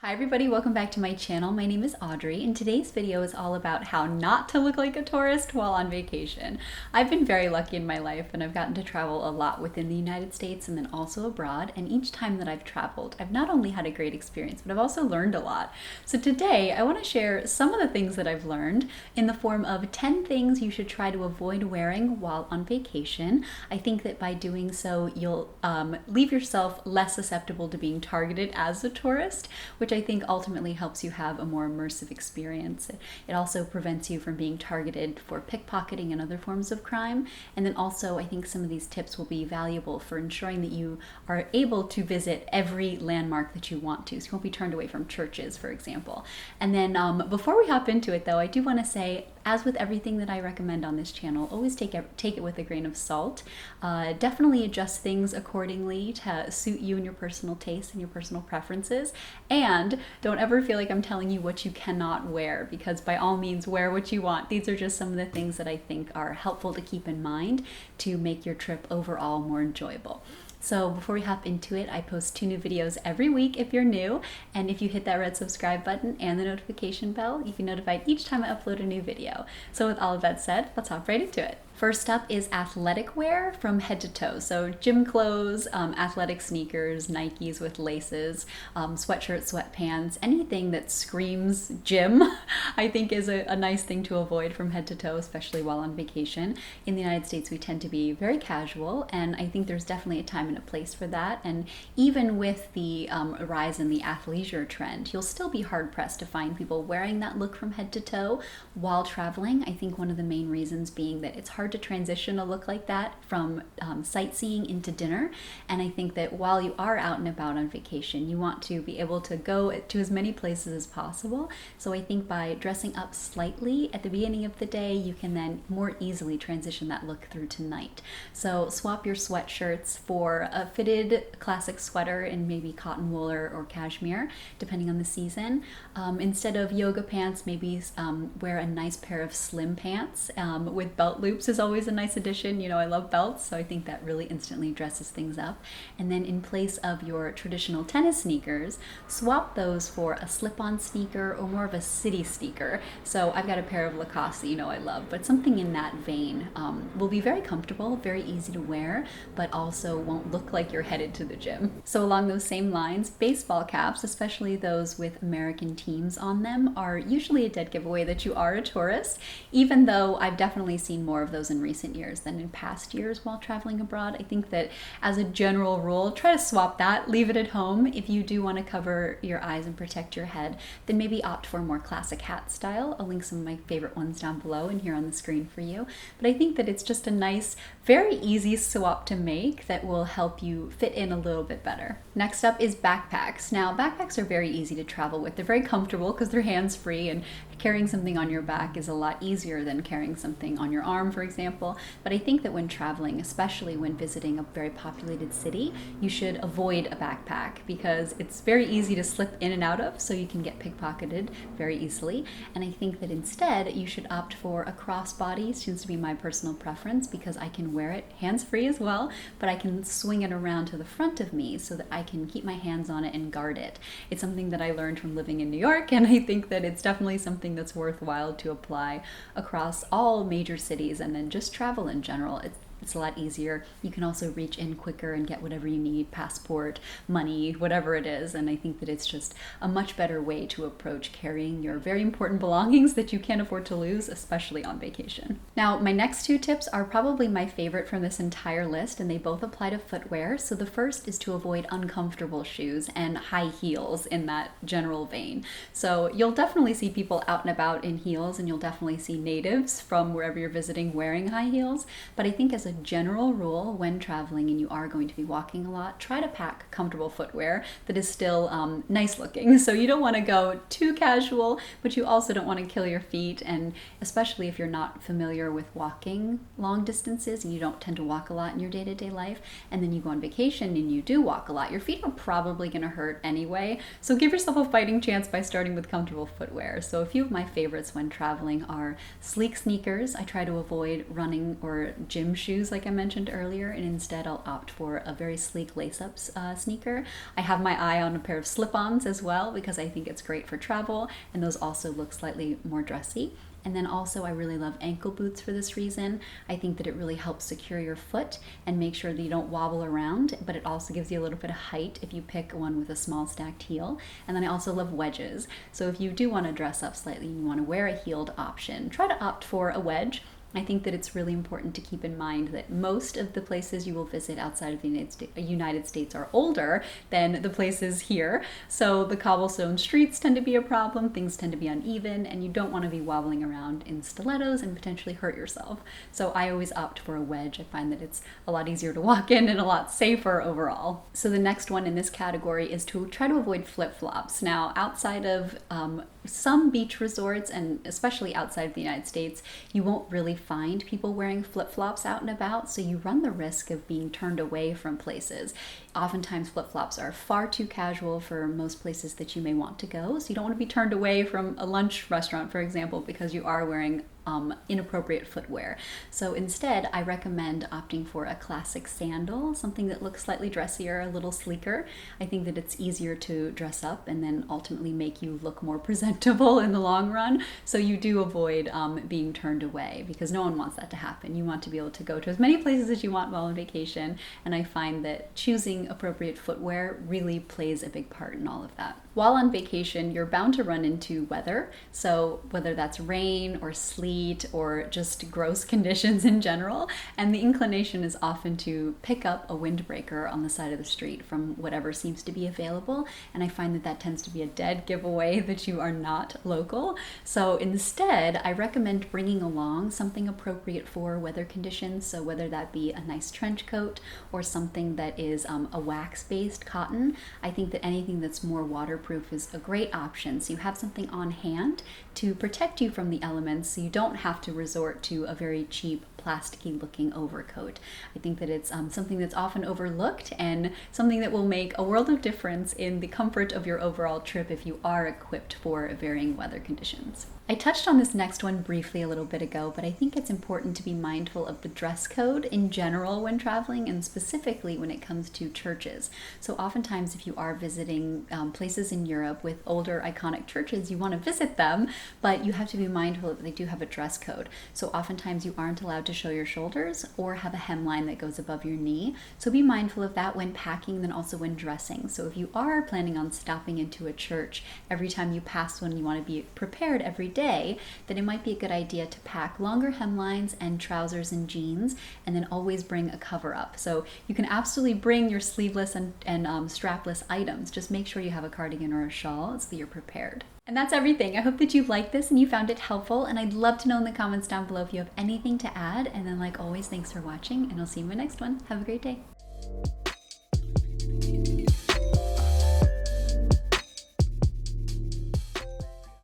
Hi everybody, welcome back to my channel. My name is Audrey and today's video is all about how not to look like a tourist while on vacation. I've been very lucky in my life and I've gotten to travel a lot within the United States and then also abroad, and each time that I've traveled, I've not only had a great experience, but I've also learned a lot. So today I want to share some of the things that I've learned in the form of 10 things you should try to avoid wearing while on vacation. I think that by doing so, you'll leave yourself less susceptible to being targeted as a tourist, which I think ultimately helps you have a more immersive experience. It also prevents you from being targeted for pickpocketing and other forms of crime. And then also, I think some of these tips will be valuable for ensuring that you are able to visit every landmark that you want to. So you won't be turned away from churches, for example. And then before we hop into it though, I do want to say, as with everything that I recommend on this channel, always take it with a grain of salt. Definitely adjust things accordingly to suit you and your personal taste and your personal preferences. And don't ever feel like I'm telling you what you cannot wear, because by all means, wear what you want. These are just some of the things that I think are helpful to keep in mind to make your trip overall more enjoyable. So before we hop into it, I post 2 new videos every week if you're new, and if you hit that red subscribe button and the notification bell, you can be notified each time I upload a new video. So with all of that said, let's hop right into it. First up is athletic wear from head to toe. So gym clothes, athletic sneakers, Nikes with laces, sweatshirts, sweatpants, anything that screams gym, I think is a nice thing to avoid from head to toe, especially while on vacation. In the United States, we tend to be very casual, and I think there's definitely a time and a place for that. And even with the rise in the athleisure trend, you'll still be hard pressed to find people wearing that look from head to toe while traveling. I think one of the main reasons being that it's hard to transition a look like that from sightseeing into dinner. And I think that while you are out and about on vacation, you want to be able to go to as many places as possible. So I think by dressing up slightly at the beginning of the day, you can then more easily transition that look through to night. So swap your sweatshirts for a fitted classic sweater in maybe cotton wool or cashmere, depending on the season. Instead of yoga pants, maybe wear a nice pair of slim pants with belt loops is always a nice addition. You know, I love belts, so I think that really instantly dresses things up. And then in place of your traditional tennis sneakers, swap those for a slip-on sneaker or more of a city sneaker. So I've got a pair of Lacoste that you know I love, but something in that vein will be very comfortable, very easy to wear, but also won't look like you're headed to the gym. So along those same lines, baseball caps, especially those with American teams on them, are usually a dead giveaway that you are a tourist, even though I've definitely seen more of those in recent years than in past years while traveling abroad. I think that as a general rule, try to swap that, leave it at home. If you do want to cover your eyes and protect your head, then maybe opt for a more classic hat style. I'll link some of my favorite ones down below and here on the screen for you. But I think that it's just a nice, very easy swap to make that will help you fit in a little bit better. Next up is backpacks. Now, backpacks are very easy to travel with. They're very comfortable because they're hands-free, and carrying something on your back is a lot easier than carrying something on your arm, for example. But I think that when traveling, especially when visiting a very populated city, you should avoid a backpack because it's very easy to slip in and out of, so you can get pickpocketed very easily. And I think that instead you should opt for a crossbody. It seems to be my personal preference because I can wear it hands-free as well, but I can swing it around to the front of me so that I can keep my hands on it and guard it. It's something that I learned from living in New York, and I think that it's definitely something that's worthwhile to apply across all major cities and then just travel in general. It's a lot easier. You can also reach in quicker and get whatever you need, passport, money, whatever it is. And I think that it's just a much better way to approach carrying your very important belongings that you can't afford to lose, especially on vacation. Now, my next 2 tips are probably my favorite from this entire list, and they both apply to footwear. So the first is to avoid uncomfortable shoes and high heels in that general vein. So you'll definitely see people out and about in heels, and you'll definitely see natives from wherever you're visiting wearing high heels. But I think as a general rule, when traveling and you are going to be walking a lot, try to pack comfortable footwear that is still nice looking. So you don't want to go too casual, but you also don't want to kill your feet. And especially if you're not familiar with walking long distances and you don't tend to walk a lot in your day-to-day life, and then you go on vacation and you do walk a lot, your feet are probably going to hurt anyway. So give yourself a fighting chance by starting with comfortable footwear. So a few of my favorites when traveling are sleek sneakers. I try to avoid running or gym shoes shoes like I mentioned earlier, and instead I'll opt for a very sleek lace-up sneaker. I have my eye on a pair of slip-ons as well because I think it's great for travel, and those also look slightly more dressy. And then also I really love ankle boots for this reason. I think that it really helps secure your foot and make sure that you don't wobble around, but it also gives you a little bit of height if you pick one with a small stacked heel. And then I also love wedges. So if you do want to dress up slightly and you want to wear a heeled option, try to opt for a wedge. I think that it's really important to keep in mind that most of the places you will visit outside of the United States are older than the places here. So the cobblestone streets tend to be a problem, things tend to be uneven, and you don't want to be wobbling around in stilettos and potentially hurt yourself. So I always opt for a wedge. I find that it's a lot easier to walk in and a lot safer overall. So the next one in this category is to try to avoid flip-flops. Now, outside of some beach resorts, and especially outside of the United States, you won't really find people wearing flip-flops out and about, so you run the risk of being turned away from places. Oftentimes flip-flops are far too casual for most places that you may want to go, so you don't want to be turned away from a lunch restaurant, for example, because you are wearing inappropriate footwear. So instead, I recommend opting for a classic sandal, something that looks slightly dressier, a little sleeker. I think that it's easier to dress up and then ultimately make you look more presentable in the long run. So you do avoid being turned away, because no one wants that to happen. You want to be able to go to as many places as you want while on vacation. And I find that choosing appropriate footwear really plays a big part in all of that. While on vacation, you're bound to run into weather. So whether that's rain or sleet or just gross conditions in general, and the inclination is often to pick up a windbreaker on the side of the street from whatever seems to be available. And I find that that tends to be a dead giveaway that you are not local. So instead, I recommend bringing along something appropriate for weather conditions. So whether that be a nice trench coat or something that is a wax-based cotton, I think that anything that's more waterproof is a great option. So you have something on hand to protect you from the elements, so you don't have to resort to a very cheap plasticky looking overcoat. I think that it's something that's often overlooked and something that will make a world of difference in the comfort of your overall trip if you are equipped for varying weather conditions. I touched on this next one briefly a little bit ago, but I think it's important to be mindful of the dress code in general when traveling, and specifically when it comes to churches. So oftentimes if you are visiting places in Europe with older iconic churches, you want to visit them, but you have to be mindful that they do have a dress code. So oftentimes you aren't allowed to show your shoulders or have a hemline that goes above your knee. So be mindful of that when packing, then also when dressing. So if you are planning on stopping into a church every time you pass one, you want to be prepared every day, then it might be a good idea to pack longer hemlines and trousers and jeans, and then always bring a cover-up. So you can absolutely bring your sleeveless and strapless items. Just make sure you have a cardigan or a shawl so that you're prepared. And that's everything. I hope that you liked this and you found it helpful, and I'd love to know in the comments down below if you have anything to add. And then, like always, thanks for watching, and I'll see you in my next one. Have a great day.